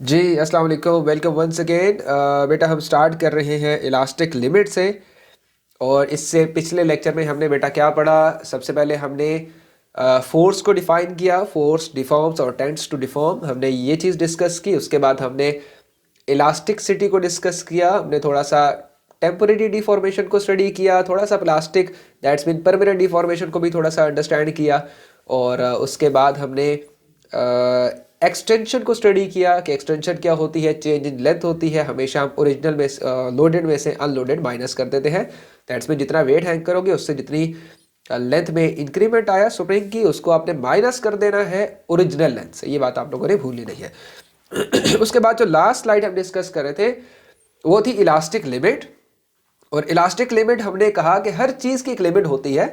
जी, अस्सलाम वालेकुम, welcome once again. बेटा हम स्टार्ट कर रहे हैं इलास्टिक लिमिट से। और इससे पिछले लेक्चर में हमने बेटा क्या पढ़ा? सबसे पहले हमने फोर्स को डिफाइन किया, फोर्स डिफॉर्म्स और टेंड्स टू डिफॉर्म, हमने ये चीज़ डिस्कस की। उसके बाद हमने इलास्टिसिटी को डिस्कस किया, हमने थोड़ा सा टेम्परेरी डिफॉर्मेशन को स्टडी किया, थोड़ा सा plastic that's mean permanent deformation को भी थोड़ा सा अंडरस्टैंड किया। और उसके बाद हमने एक्सटेंशन को स्टडी किया कि एक्सटेंशन क्या होती है, चेंज इन लेंथ होती है। हमेशा हम ओरिजिनल में लोडेड में से अनलोडेड माइनस कर देते हैं। दैट्स में जितना वेट हैंग करोगे उससे जितनी लेंथ में इंक्रीमेंट आया स्प्रिंग की, उसको आपने माइनस कर देना है ओरिजिनल लेंथ से। ये बात आप लोगों ने भूलनी नहीं है। उसके बाद जो लास्ट स्लाइड हम डिस्कस कर रहे थे वो थी इलास्टिक लिमिट। और इलास्टिक लिमिट हमने कहा कि हर चीज़ की एक लिमिट होती है,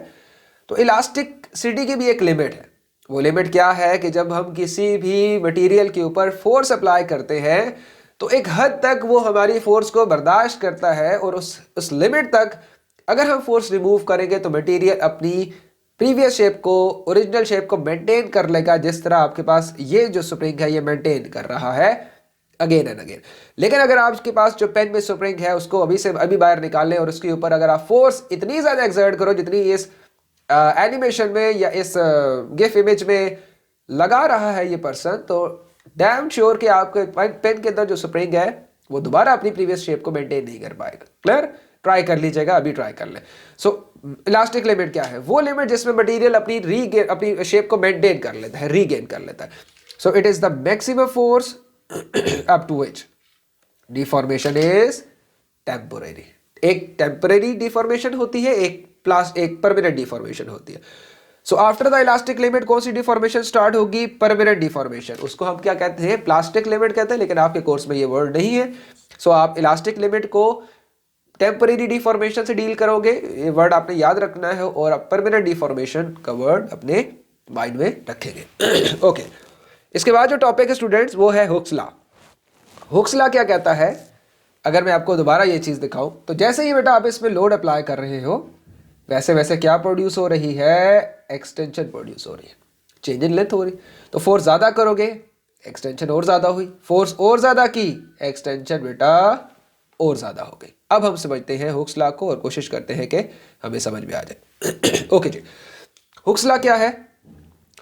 तो इलास्टिक सिटी की भी एक लिमिट है। वो लिमिट क्या है कि जब हम किसी भी मटेरियल के ऊपर फोर्स अप्लाई करते हैं तो एक हद तक वो हमारी फोर्स को बर्दाश्त करता है, और उस लिमिट तक अगर हम फोर्स रिमूव करेंगे तो मटेरियल अपनी प्रीवियस शेप को, ओरिजिनल शेप को मेंटेन कर लेगा, जिस तरह आपके पास ये जो स्प्रिंग है ये मेंटेन कर रहा है अगेन एंड अगेन। लेकिन अगर आपके पास जो पेन में स्प्रिंग है उसको अभी से अभी बाहर निकाल लें और उसके ऊपर अगर आप फोर्स इतनी ज़्यादा एक्सर्ट करो जितनी इस एनिमेशन में या इस गिफ इमेज में लगा रहा है ये पर्सन, तो डैम श्योर कि आपके पेन के अंदर जो स्प्रिंग है वो दोबारा अपनी प्रीवियस शेप को मेंटेन नहीं कर पाएगा। क्लियर? ट्राई कर लीजिएगा, अभी ट्राई कर ले। सो इलास्टिक लिमिट क्या है? वो लिमिट जिसमें मटेरियल अपनी शेप को मेंटेन कर लेता है, रीगेन कर लेता है। So it is the maximum force up to which deformation is temporary. एक टेम्परेरी डिफॉर्मेशन होती है, एक परमानेंट डिफॉर्मेशन होती है। So after the elastic limit कौन सी डिफॉर्मेशन स्टार्ट होगी? Permanent deformation. उसको हम क्या कहते हैं? प्लास्टिक लिमिट कहते हैं, लेकिन आपके कोर्स में ये वर्ड नहीं है। सो आप इलास्टिक लिमिट को टेम्परेरी डिफॉर्मेशन से डील करोगे, ये वर्ड आपने याद रखना है, और आप परमानेंट डिफॉर्मेशन का वर्ड अपने माइंड में रखेंगे। ओके इसके बाद जो टॉपिक है स्टूडेंट्स वो है हुक्स लॉ। हुक्स लॉ क्या कहता है? अगर मैं आपको दोबारा ये चीज़ दिखाऊं तो जैसे ही बेटा आप इसमें लोड अप्लाई कर रहे हो वैसे वैसे क्या प्रोड्यूस हो रही है? एक्सटेंशन प्रोड्यूस हो रही है, चेंज इन लेंथ हो रही। तो फोर्स ज़्यादा करोगे एक्सटेंशन और ज़्यादा हुई, फोर्स और ज़्यादा की एक्सटेंशन बेटा और ज़्यादा हो गई। अब हम समझते हैं हुक्स लॉ को और कोशिश करते हैं कि हमें समझ में आ जाए। ओके जी, हुक्स लॉ क्या है?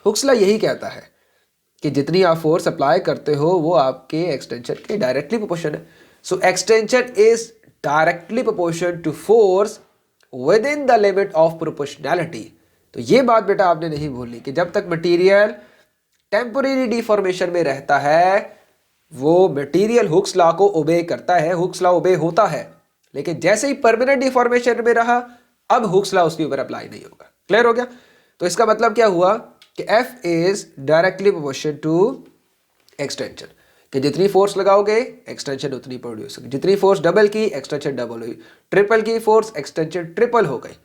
हुक्स लॉ यही कहता है कि जितनी आप फोर्स अप्लाई करते हो वो आपके एक्सटेंशन के डायरेक्टली प्रोपोर्शन है। So extension is directly proportion to force within the limit of proportionality. तो ये बात बेटा आपने नहीं भूलनी कि जब तक मटेरियल टेम्पोरेरी डिफॉर्मेशन में रहता है वो मटेरियल हुक्स लॉ को ओबे करता है, हुक्स लॉ ओबे होता है। लेकिन जैसे ही परमानेंट डिफॉर्मेशन में रहा अब हुक्स लॉ उसके ऊपर अप्लाई नहीं होगा। क्लियर हो गया? तो इसका मतलब क्या हुआ कि F is directly proportion to extension, कि जितनी फोर्स लगाओगे एक्सटेंशन उतनी प्रोड्यूस होगी। जितनी फोर्स डबल की एक्सटेंशन डबल हुई, ट्रिपल की फोर्स एक्सटेंशन ट्रिपल हो गई।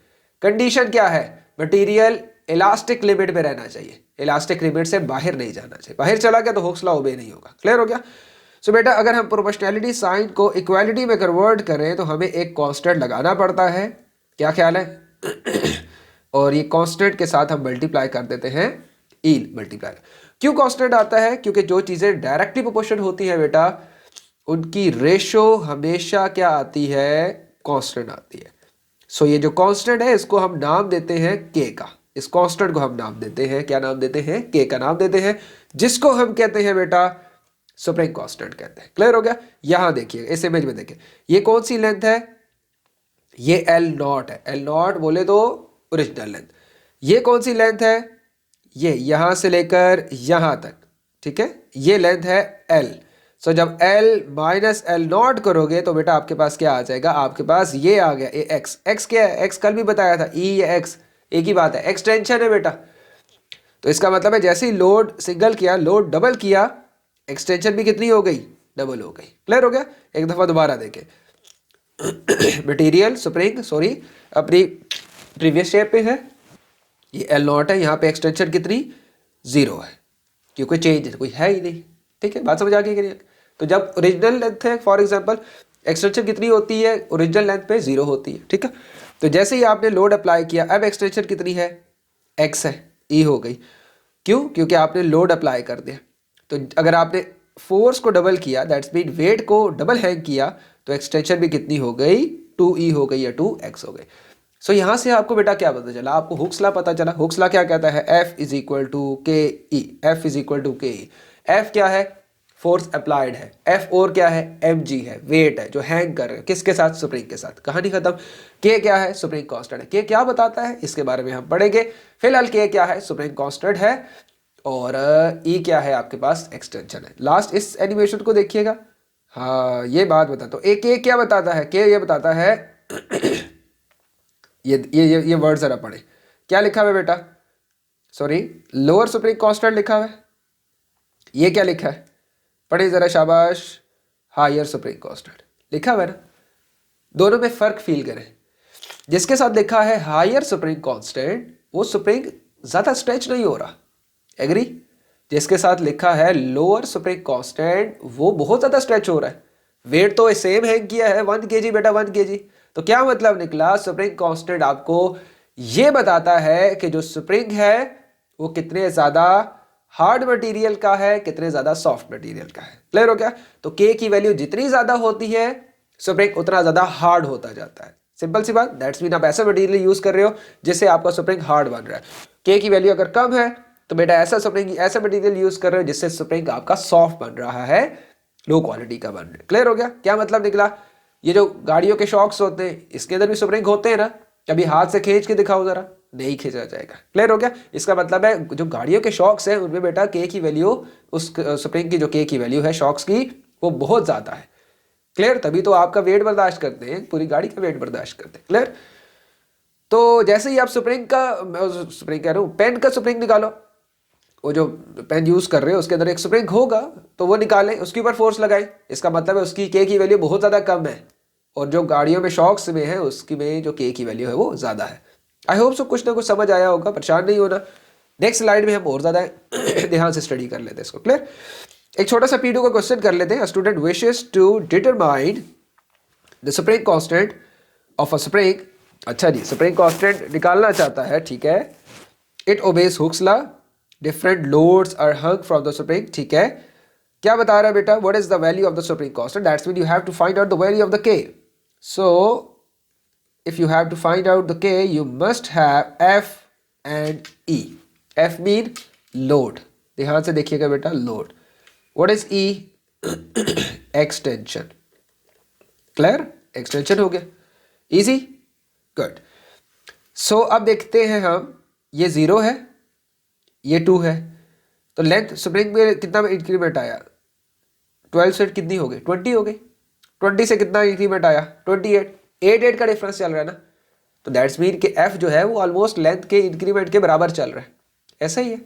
कंडीशन क्या है? मटेरियल इलास्टिक लिमिट में रहना चाहिए, इलास्टिक लिमिट से बाहर नहीं जाना चाहिए। बाहर चला गया तो हुक्स लॉ ओबे नहीं होगा। क्लियर हो गया? सो बेटा अगर हम प्रोपोर्शनैलिटी साइन को इक्वालिटी में कन्वर्ट करें तो हमें एक कांस्टेंट लगाना पड़ता है। क्या ख्याल है? और ये कांस्टेंट के साथ हम मल्टीप्लाई कर देते हैं, ईल मल्टीप्लाई। क्यों कांस्टेंट आता है? क्योंकि जो चीज़ें डायरेक्टली प्रोपोर्शन होती है बेटा उनकी रेशो हमेशा क्या आती है? कांस्टेंट आती है। सो ये जो कांस्टेंट है इसको हम नाम देते हैं के का। इस कांस्टेंट को हम नाम देते हैं, क्या नाम देते हैं? के का नाम देते हैं, जिसको हम कहते हैं बेटा स्प्रिंग कांस्टेंट कहते हैं। क्लियर हो गया? यहां देखिए इस इमेज में देखिए, ये कौन सी लेंथ है? ये एल नॉट है। एल नॉट बोले तो ओरिजिनल लेंथ। ये कौन सी लेंथ है? ये यहां से लेकर यहां तक, ठीक है, ये लेंथ है एल। सो जब एल माइनस एल नॉट करोगे तो बेटा आपके पास क्या आ जाएगा? आपके पास ये आ गया, ये एक्स। एक्स क्या है? एक्स कल भी बताया था, ई या एक्स एक ही बात है, एक्सटेंशन है बेटा। तो इसका मतलब है जैसे ही लोड सिंगल किया लोड डबल किया एक्सटेंशन भी कितनी हो गई? डबल हो गई। क्लियर हो गया? एक दफा दोबारा देखें। मटेरियल स्प्रिंग सॉरी अपनी प्रीवियस शेप पे है, ये एल नॉट है, यहाँ पे एक्सटेंशन कितनी? 0 है, क्योंकि चेंज कोई है ही नहीं। ठीक है, बात समझ आ गई कि नहीं? तो जब ओरिजिनल लेंथ है फॉर एग्जांपल एक्सटेंशन कितनी होती है? ओरिजिनल लेंथ पे 0 होती है। ठीक है, तो जैसे ही आपने लोड अप्लाई किया अब एक्सटेंशन कितनी है? x है, ई हो गई। क्यों? क्योंकि आपने लोड अप्लाई कर दिया। तो अगर आपने फोर्स को डबल किया, दैट्स मीन वेट को डबल हैंग किया, तो एक्सटेंशन भी कितनी हो गई, 2e हो गई या 2x हो गई। सो यहाँ से आपको बेटा क्या पता चला, आपको हुक्स लॉ पता चला। हुक्स लॉ क्या कहता है, F इज इक्वल टू के ई, एफ इज इक्वल टू के ई। एफ क्या है, फोर्स अप्लाइड है, एफ और क्या है, mg है, वेट है जो हैंग कर रहे हैं किसके साथ, स्प्रिंग के साथ, कहानी खत्म। के क्या है, स्प्रिंग कांस्टेंट है। के क्या बताता है इसके बारे में हम पढ़ेंगे। फिलहाल के क्या है, स्प्रिंग कांस्टेंट है, और ई क्या है आपके पास, एक्सटेंशन है। लास्ट इस एनिमेशन को देखिएगा। हाँ ये बात बताता हूँ, एक के क्या बताता है, के ये बताता है ये वर्ड जरा पढ़े, क्या लिखा हुआ है बेटा, सॉरी लोअर सुप्रीम कांस्टेंट लिखा हुआ है, ये क्या लिखा है, पढ़े जरा शाबाश, हायर सुप्रीम कांस्टेंट लिखा हुआ है ना। दोनों में फर्क फील करें, जिसके साथ लिखा है हायर सुप्रीम कांस्टेंट वो सुप्रीम ज्यादा स्ट्रेच नहीं हो रहा, एग्री। जिसके साथ लिखा है लोअर सुप्रीम कांस्टेंट वो बहुत ज्यादा स्ट्रेच हो रहा है। वेट तो सेम हैंग किया है 1 kg बेटा, 1 kg। तो क्या मतलब निकला, स्प्रिंग कांस्टेंट आपको ये बताता है कि जो स्प्रिंग है वो कितने ज्यादा हार्ड मटेरियल का है, कितने ज्यादा सॉफ्ट मटेरियल का है। क्लियर हो गया। तो के की वैल्यू जितनी ज्यादा होती है स्प्रिंग उतना ज्यादा हार्ड होता जाता है, सिंपल सी बात। दैट्स मीन आप ऐसा मटेरियल यूज कर रहे हो जिससे आपका स्प्रिंग हार्ड बन रहा है। के की वैल्यू अगर कम है तो बेटा ऐसा स्प्रिंग, ऐसा मटेरियल यूज कर रहे हो जिससे स्प्रिंग आपका सॉफ्ट बन रहा है, लो क्वालिटी का बन रहा है। क्लियर हो गया। क्या मतलब निकला, ये जो गाड़ियों के शॉक्स होते हैं इसके अंदर भी स्प्रिंग होते हैं ना, कभी हाथ से खींच के दिखाओ जरा, नहीं खींचा जाएगा। क्लियर हो गया। इसका मतलब है जो गाड़ियों के शॉक्स हैं उनमें बेटा के की वैल्यू, उस स्प्रिंग की जो के की वैल्यू है शॉक्स की वो बहुत ज्यादा है। क्लियर, तभी तो आपका वेट बर्दाश्त करते हैं, पूरी गाड़ी का वेट बर्दाश्त करते हैं। क्लियर। तो जैसे ही आप स्प्रिंग कह रहा हूँ, पेन का स्प्रिंग निकालो, वो जो पेन यूज कर रहे हो उसके अंदर एक स्प्रिंग होगा तो वो निकालें, उसके ऊपर फोर्स लगाएं, इसका मतलब है उसकी के की वैल्यू बहुत ज़्यादा कम है, और जो गाड़ियों में शॉक्स में है उसकी में जो के की वैल्यू है वो ज़्यादा है। आई होप सो कुछ ना कुछ समझ आया होगा, परेशान नहीं होना। नेक्स्ट स्लाइड में हम और ज़्यादा ध्यान से स्टडी कर लेते हैं इसको। क्लियर। एक छोटा सा पीडीओ का क्वेश्चन कर लेते हैं। Student wishes to determine the spring constant of a spring. अच्छा जी, स्प्रिंग कांस्टेंट निकालना चाहता है, ठीक है। It obeys Hooke's law, different loads are hung from the spring, ठीक है। क्या बता रहा है बेटा, what is the value of the spring constant, that's mean you have to find out the value of the K. So if you have to find out the के you must have F and E. F mean load, ध्यान से देखिएगा बेटा, load. What is E, extension. Clear, extension हो गया, easy, good. सो अब देखते हैं हम, ये 0 है, ये 2 है, तो लेंथ स्प्रिंग में कितना इंक्रीमेंट आया, 12 से कितनी हो गई, 20 हो गई। 20 से कितना इंक्रीमेंट आया, 28, 8 का डिफरेंस चल रहा है ना। तो दैट्स मीन कि एफ जो है वो ऑलमोस्ट लेंथ के इंक्रीमेंट के बराबर चल रहा है, ऐसा ही है।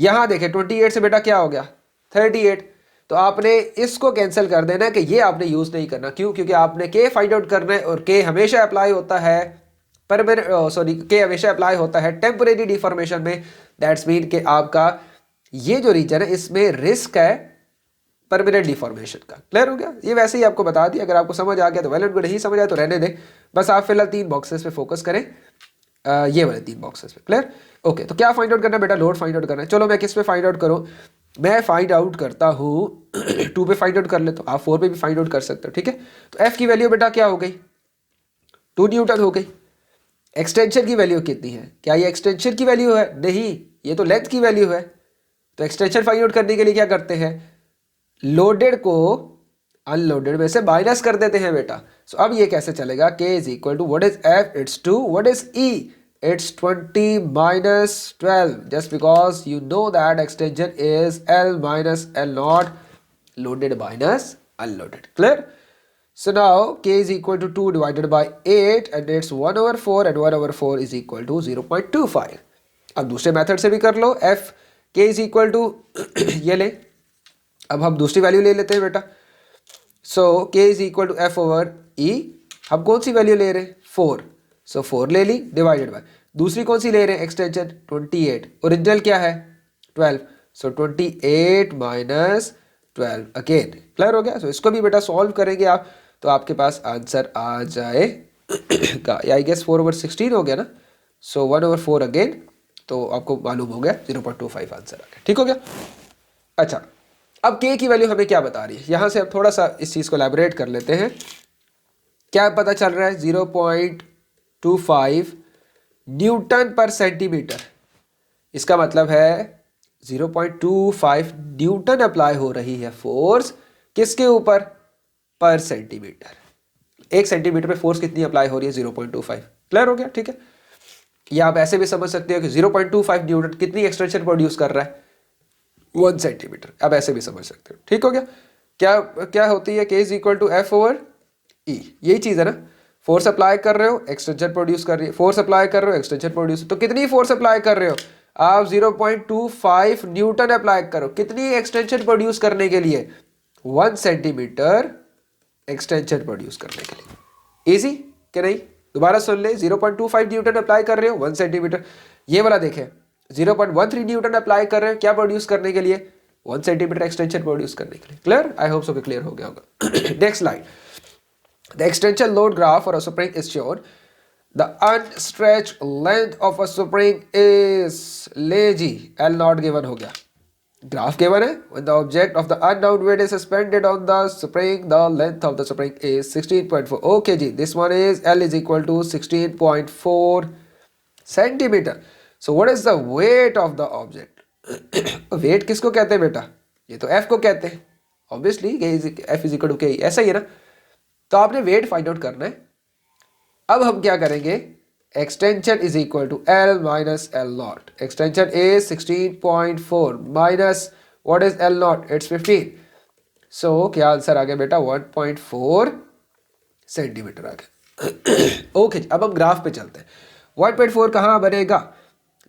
यहां देखें 28 से बेटा क्या हो गया, 38। तो आपने इसको कैंसिल कर देना कि ये आपने यूज नहीं करना। क्यों, क्योंकि आपने के फाइंड आउट करना है, और के हमेशा अप्लाई होता है के हमेशा अप्लाई होता है टेम्परेरी डिफॉर्मेशन में। दैट्स मीन कि आपका ये जो रीजन है इसमें रिस्क है परमानेंट डिफॉर्मेशन का। क्लियर हो गया। ये वैसे ही आपको बता दिया, अगर आपको समझ आ गया तो वेल एंड गुड, नहीं समझ आया तो रहने दें। बस आप फिलहाल 3 बॉक्सेस पे फोकस करें, ये वाले 3 बॉक्सेस पे। Clear, okay. तो क्या फाइंड आउट करना बेटा, लोड फाइंड आउट करना है। चलो मैं किस पे फाइंड आउट करूँ, मैं फाइंड आउट करता हूँ 2 पे फाइंड आउट कर लेता हूँ, आप 4 पे भी फाइंड आउट कर सकते हो, ठीक है। तो एफ की वैल्यू बेटा क्या हो गई, 2 न्यूटन हो गई। एक्सटेंशन की वैल्यू कितनी है, क्या ये एक्सटेंशन की वैल्यू है, नहीं, ये तो लेंथ की वैल्यू है। तो एक्सटेंशन फाइंड आउट करने के लिए क्या करते हैं, लोडेड को अनलोडेड में से माइनस कर देते हैं बेटा। सो अब ये कैसे चलेगा, K is equal to what is F, it's 2, what is E, it's 20 minus 12, just because you know that extension is L minus L naught, loaded minus unloaded. Clear. So now k is equal to 2 divided by 8 and it's 1/4 and 1/4 is equal to 0.25. अब दूसरे method से भी कर लो, f k is equal to ये ले, अब हम दूसरी वैल्यू ले लेते हैं बेटा। So k is equal to f over e, हम कौन सी वैल्यू ले रहे हैं, 4, so 4 ले ली डिवाइडेड बाय दूसरी कौन सी ले रहे हैं, एक्सटेंशन 28, ओरिजिनल क्या है 12, so 28 माइनस 12 अगेन। क्लियर हो गया। सो इसको भी बेटा सॉल्व करेंगे आप तो आपके पास आंसर आ जाएगा, आई गेस 4/16 हो गया ना। सो 1/4 अगेन, तो आपको मालूम हो गया 0.25 आंसर आ गया, ठीक हो गया। अच्छा अब के की वैल्यू हमें क्या बता रही है, यहां से अब थोड़ा सा इस चीज को एलैबोरेट कर लेते हैं। क्या पता चल रहा है, 0.25 न्यूटन पर सेंटीमीटर। इसका मतलब है 0.25 न्यूटन अप्लाई हो रही है फोर्स किसके ऊपर, पर सेंटीमीटर। 1 सेंटीमीटर पे फोर्स कितनी अप्लाई हो रही है, 0.25। क्लियर हो गया, ठीक है। या आप ऐसे भी समझ सकते हो कि 0.25 न्यूटन कितनी एक्सटेंशन प्रोड्यूस कर रहा है, 1 सेंटीमीटर। अब ऐसे भी समझ सकते हो, ठीक हो गया। क्या क्या होती है, K is equal to F over E, यही चीज है ना। फोर्स अप्लाई कर रहे हो, एक्सटेंशन प्रोड्यूस कर रही है, फोर्स अप्लाई कर रहे हो, एक्सटेंशन प्रोड्यूस। तो कितनी फोर्स अप्लाई कर रहे हो आप, 0.25 न्यूटन अप्लाई करो, कितनी एक्सटेंशन प्रोड्यूस करने के लिए, 1 सेंटीमीटर एक्सटेंशन प्रोड्यूस करने के लिए। इजी कि नहीं, दोबारा सुन ले, 0.25 न्यूटन अप्लाई कर रहे हो, 1 सेंटीमीटर। ये वाला देखें, 0.13 न्यूटन अप्लाई कर रहे हो, क्या प्रोड्यूस करने के लिए, 1 सेंटीमीटर एक्सटेंशन प्रोड्यूस करने के लिए। क्लियर, आई होप सो कि क्लियर हो गया होगा। Next slide, the extension load graph for a spring is shown. The unstretched length of a spring is lazy, L not given हो गया, ग्राफ given है। When the object of the unknown weight is suspended on the spring, the length of the spring is 16.4. Okay जी, this one is L is equal to 16.4 centimeter. So what is the weight of the object? weight किसको कहते हैं बेटा, ये तो F को कहते हैं obviously, F is equal to K, ऐसा ही है ना। तो आपने वेट फाइंड आउट करना है। अब हम क्या करेंगे, extension is equal to L minus L naught. Extension is 16.4 minus what is L naught, it's 15। So क्या आंसर आ गया बेटा, 1.4 सेंटीमीटर आ गया। ओके अब हम ग्राफ पे चलते हैं। 1.4 कहाँ बनेगा,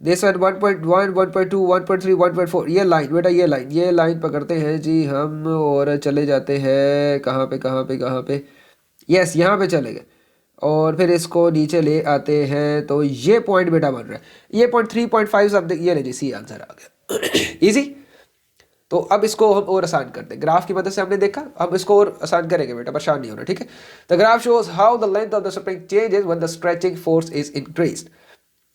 दिस वन 1.1 1.2 1.3 1.4, ये लाइन बेटा, ये लाइन पकड़ते हैं जी हम और चले जाते हैं कहाँ पे कहाँ पे कहाँ पे, यस यहाँ पे चले गए और फिर इसको नीचे ले आते हैं। तो ये पॉइंट बेटा बन रहा है, ये पॉइंट 3.5 सब ये लीजिए, सी आंसर आ गया। इजी। तो अब इसको हम और आसान करते हैं, ग्राफ की मदद से हमने देखा, हम इसको और आसान करेंगे बेटा, परेशान नहीं होना, ठीक है। The graph shows how the length of the spring changes when the stretching force is increased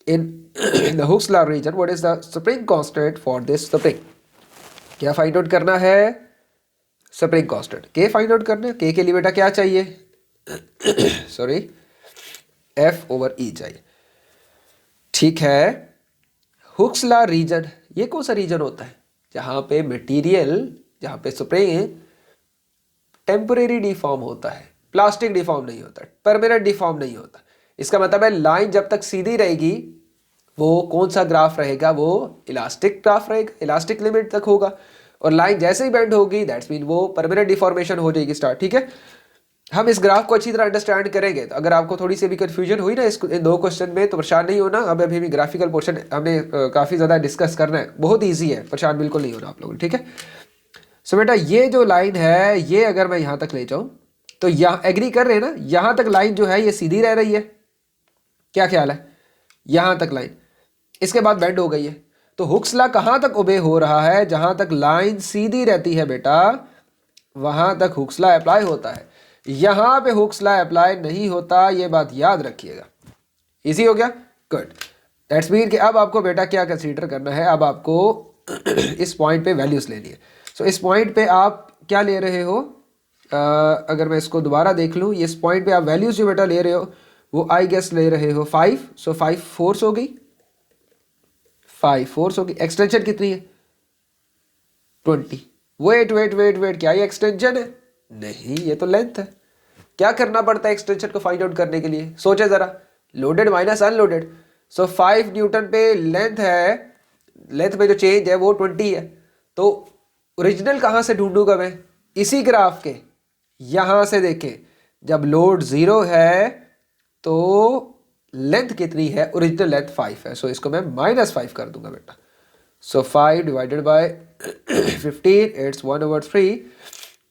in the Hooke's law region. What is the spring constant for this spring. क्या फाइंड आउट करना है, spring constant के find out करना है। के के लिए बेटा क्या चाहिए, सॉरी एफ ओवर ई चाहिए, ठीक है। हुक्स लॉ रीजन, ये कौन सा रीजन होता है, जहां पे मटेरियल, जहां पे स्प्रिंग टेम्परेरी डिफॉर्म होता है, प्लास्टिक डिफॉर्म नहीं होता, परमानेंट डिफॉर्म नहीं होता। इसका मतलब है लाइन जब तक सीधी रहेगी वो कौन सा ग्राफ रहेगा, वो इलास्टिक ग्राफ रहेगा, इलास्टिक लिमिट तक होगा। और लाइन जैसे ही बेंड होगी दैट्स मीन वो परमानेंट डिफॉर्मेशन हो जाएगी स्टार्ट, ठीक है। हम इस ग्राफ को अच्छी तरह अंडरस्टैंड करेंगे। तो अगर आपको थोड़ी सी भी कंफ्यूजन हुई ना इन दो क्वेश्चन में, तो परेशान नहीं होना। अब अभी भी ग्राफिकल पोर्शन हमने काफ़ी ज़्यादा डिस्कस करना है, बहुत ईजी है, परेशान बिल्कुल नहीं होना आप लोग, ठीक है। सो बेटा ये जो लाइन है, ये अगर मैं यहाँ तक ले जाऊँ तो यहाँ एग्री कर रहे हैं ना, यहाँ तक लाइन जो है ये सीधी रह रही है, क्या ख्याल है, यहाँ तक लाइन, इसके बाद बेंड हो गई है। तो हुक्स लॉ कहाँ तक ओबे हो रहा है, जहाँ तक लाइन सीधी रहती है बेटा वहाँ तक हुक्स लॉ अप्लाई होता है। यहां पे हुक्स लॉ अप्लाई नहीं होता, ये बात याद रखिएगा। इजी हो गया, गुड। दैट्स मीन कि अब आपको बेटा क्या कंसीडर करना है, अब आपको इस पॉइंट पे वैल्यूज लेनी है। सो इस पॉइंट पे आप क्या ले रहे हो, अगर मैं इसको दोबारा देख लूँ, इस पॉइंट पे आप वैल्यूज जो बेटा ले रहे हो वो आई गेस ले रहे हो 5। सो 5 फोर्स हो गई, 5 फोर्स होगी। एक्सटेंशन कितनी है, 20। वेट वेट वेट वेट, क्या ये एक्सटेंशन है, नहीं ये तो लेंथ है। क्या करना पड़ता है एक्सटेंशन को फाइंड आउट करने के लिए, सोचे जरा, लोडेड माइनस अनलोडेड। सो 5 न्यूटन पे लेंथ है, लेंथ में जो चेंज है वो 20 है। तो ओरिजिनल कहाँ से ढूंढूंगा मैं, इसी ग्राफ के यहां से देखें, जब लोड 0 है तो लेंथ कितनी है, ओरिजिनल लेंथ 5 है। सो इसको मैं -5 कर दूंगा बेटा। So 5 divided by 15, it's 1/3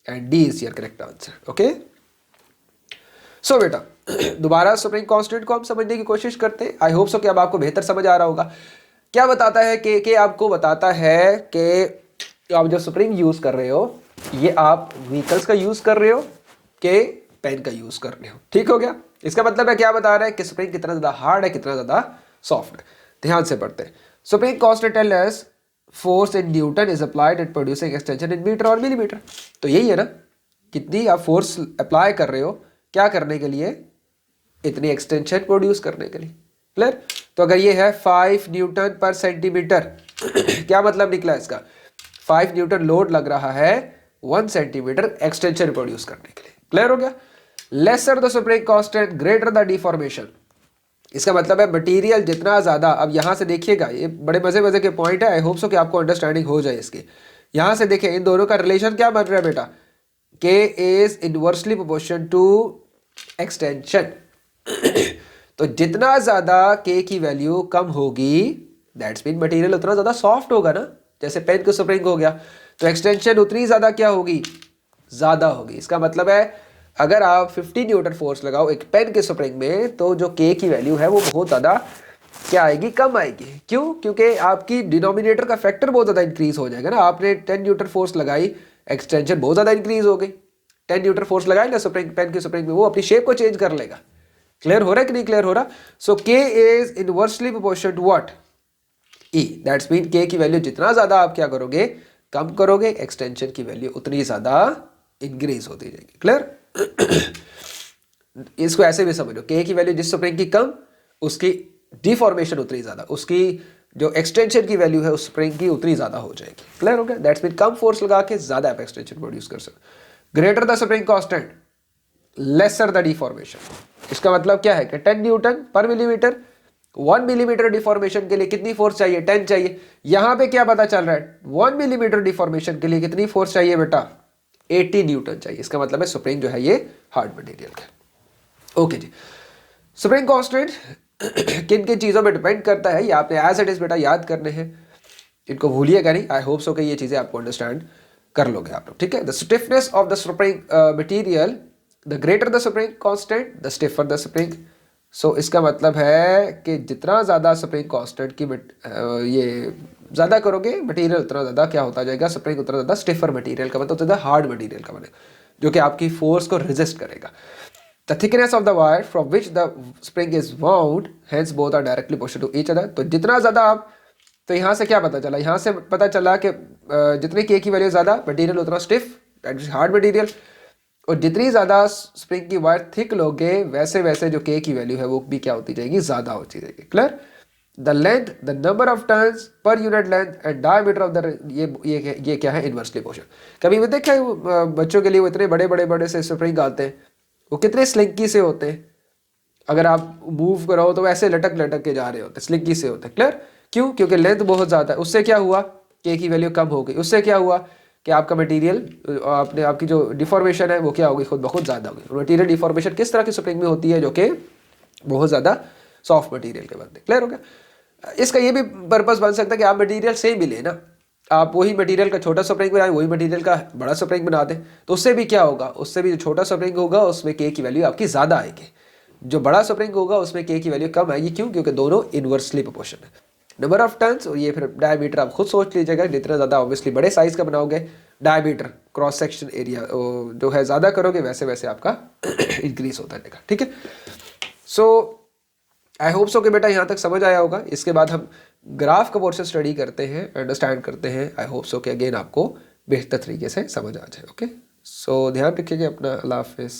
and D is your correct answer. Okay, so बेटा दोबारा स्प्रिंग कांस्टेंट को हम समझने की कोशिश करते हैं। आई होप सो कि अब आपको बेहतर समझ आ रहा होगा। क्या बताता है कि आपको बताता है कि आप जो स्प्रिंग यूज कर रहे हो ये आप व्हीकल्स का यूज कर रहे हो कि पेन का यूज कर रहे हो, ठीक हो गया। इसका मतलब है क्या बता रहा है कि स्प्रिंग कितना ज्यादा हार्ड है, कितना ज्यादा सॉफ्ट है। ध्यान से पढ़ते हैं। Spring constant tell us force in newton is applied at producing extension in metre और मिलीमीटर। तो यही है ना, कितनी आप फोर्स अप्लाई कर रहे हो, क्या करने के लिए, इतनी एक्सटेंशन प्रोड्यूस करने के लिए। क्लियर। तो अगर ये है 5 न्यूटन पर सेंटीमीटर क्या मतलब निकला इसका, 5 न्यूटन लोड लग रहा है 1 सेंटीमीटर एक्सटेंशन प्रोड्यूस करने के लिए। क्लियर हो गया। Lesser the spring constant greater the deformation, इसका मतलब है मटेरियल जितना ज्यादा, अब यहां से देखिएगा ये बड़े मजे के पॉइंट है, आई होप सो कि आपको अंडरस्टैंडिंग हो जाए इसकी। यहां से देखिए इन दोनों का रिलेशन क्या बन रहा है बेटा, के is inversely proportion to extension. तो जितना ज्यादा के की वैल्यू कम होगी, दैट्स मीन मटेरियल उतना ज्यादा सॉफ्ट होगा ना, जैसे पेन का स्प्रिंग हो गया, तो एक्सटेंशन उतनी ज्यादा क्या होगी, ज्यादा होगी। इसका मतलब है अगर आप 50 न्यूटन फोर्स लगाओ एक पेन के स्प्रिंग में, तो जो के की वैल्यू है वो बहुत ज़्यादा क्या आएगी, कम आएगी। क्यों? क्योंकि आपकी डिनोमिनेटर का फैक्टर बहुत ज़्यादा इंक्रीज हो जाएगा ना। आपने 10 न्यूटन फोर्स लगाई, एक्सटेंशन बहुत ज़्यादा इंक्रीज हो गई। 10 न्यूटन फोर्स लगाई ना स्प्रिंग, पेन के स्प्रिंग में, वो अपनी शेप को चेंज कर लेगा। क्लियर हो रहा है कि नहीं क्लियर हो रहा? So K is inversely proportional to what, E. That's mean K की वैल्यू जितना ज़्यादा आप क्या करोगे, कम करोगे, एक्सटेंशन की वैल्यू उतनी ज़्यादा इंक्रीज होती जाएगी। क्लियर। इसको ऐसे भी समझो, के की वैल्यू जिस स्प्रिंग की कम, उसकी डिफॉर्मेशन उतनी ज्यादा, उसकी जो एक्सटेंशन की वैल्यू है उस स्प्रिंग की उतनी ज्यादा हो जाएगी। क्लियर हो गया। दैट्स मीन कम फोर्स लगा के ज्यादा आप एक्सटेंशन प्रोड्यूस कर सकते। Greater the spring constant lesser the deformation, इसका मतलब क्या है कि 10 न्यूटन पर मिलीमीटर, 1 मिलीमीटर डिफॉर्मेशन के लिए कितनी फोर्स चाहिए, 10 चाहिए। यहां पे क्या पता चल रहा है, 1 मिलीमीटर डिफॉर्मेशन के लिए कितनी फोर्स चाहिए बेटा, 80 न्यूटन चाहिए। इसका मतलब है स्प्रिंग जो है ये हार्ड मटेरियल का। ओके जी। स्प्रिंग कांस्टेंट किन किन चीज़ों पे डिपेंड करता है, ये आपने एज इट इज बेटा याद करने हैं, इनको भूलिएगा नहीं। आई होप सो कि ये चीज़ें आपको अंडरस्टैंड कर लोगे आप लोग। ठीक है। The stiffness of the spring material, the greater the spring constant the stiffer the spring. So इसका मतलब है कि जितना ज़्यादा स्प्रिंग कांस्टेंट की ये ज़्यादा करोगे, मटेरियल उतना ज़्यादा क्या होता जाएगा, स्प्रिंग उतना ज़्यादा स्टिफर मटेरियल का मतलब ज़्यादा हार्ड मटेरियल का बनेगा, जो कि आपकी फोर्स को रेजिस्ट करेगा। The thickness of the wire from which the spring is wound, hence both are directly proportional to each other. तो जितना ज़्यादा आप, तो यहाँ से क्या पता चला, यहाँ से पता चला कि जितनी के की वैल्यू ज़्यादा, मटेरियल उतना stiff, that is hard material. और जितनी ज़्यादा स्प्रिंग की वायर थिक लोगे, वैसे वैसे जो के की वैल्यू है वो भी क्या होती जाएगी, ज़्यादा होती जाएगी। Clear. The length, the number of turns per unit length and diameter of the, ये क्या है, इनवर्सली प्रोपोर्शनल। कभी भी देखा है बच्चों के लिए वो इतने बड़े बड़े बड़े से स्प्रिंग आते हैं, वो कितने स्लिंकी से होते हैं, अगर आप मूव करो तो वैसे लटक लटक के जा रहे होते हैं, स्लिंकी से होते हैं। क्लियर। क्यों? क्योंकि लेंथ बहुत ज़्यादा है। उससे क्या हुआ, के की वैल्यू कम हो गई। उससे क्या हुआ कि आपका मटेरियल, आपकी जो डिफॉर्मेशन है वो क्या होगी, खुद बहुत ज़्यादा होगी। मटेरियल डिफॉर्मेशन किस तरह की स्प्रिंग में होती है, जो कि बहुत ज़्यादा सॉफ्ट मटेरियल के बनते। क्लियर हो गया। इसका ये भी पर्पस बन सकता है कि आप मटेरियल सेम ही लें ना, आप वही मटेरियल का छोटा स्प्रिंग बनाएं, वही मटेरियल का बड़ा स्प्रिंग बना दें, तो उससे भी क्या होगा, उससे भी जो छोटा स्प्रिंग होगा उसमें के की वैल्यू आपकी ज़्यादा आएगी, जो बड़ा स्प्रिंग होगा उसमें के की वैल्यू कम आएगी। क्यों? क्योंकि दोनों इनवर्सली प्रोपोर्शनल है। नंबर ऑफ टर्न्स, और ये फिर डायमीटर आप खुद सोच लीजिएगा, जितना ज़्यादा ऑब्वियसली बड़े साइज़ का बनाओगे, डायमीटर क्रॉस सेक्शन एरिया जो है ज़्यादा करोगे, वैसे वैसे आपका इंक्रीज होता रहेगा। ठीक है। सो आई होप सो कि बेटा यहाँ तक समझ आया होगा। इसके बाद हम ग्राफ का पोर्शन स्टडी करते हैं, अंडरस्टैंड करते हैं। आई होप सो कि अगेन आपको बेहतर तरीके से समझ आ जाए। ओके। सो ध्यान रखिएगा अपना। अल्लाह हाफिज़।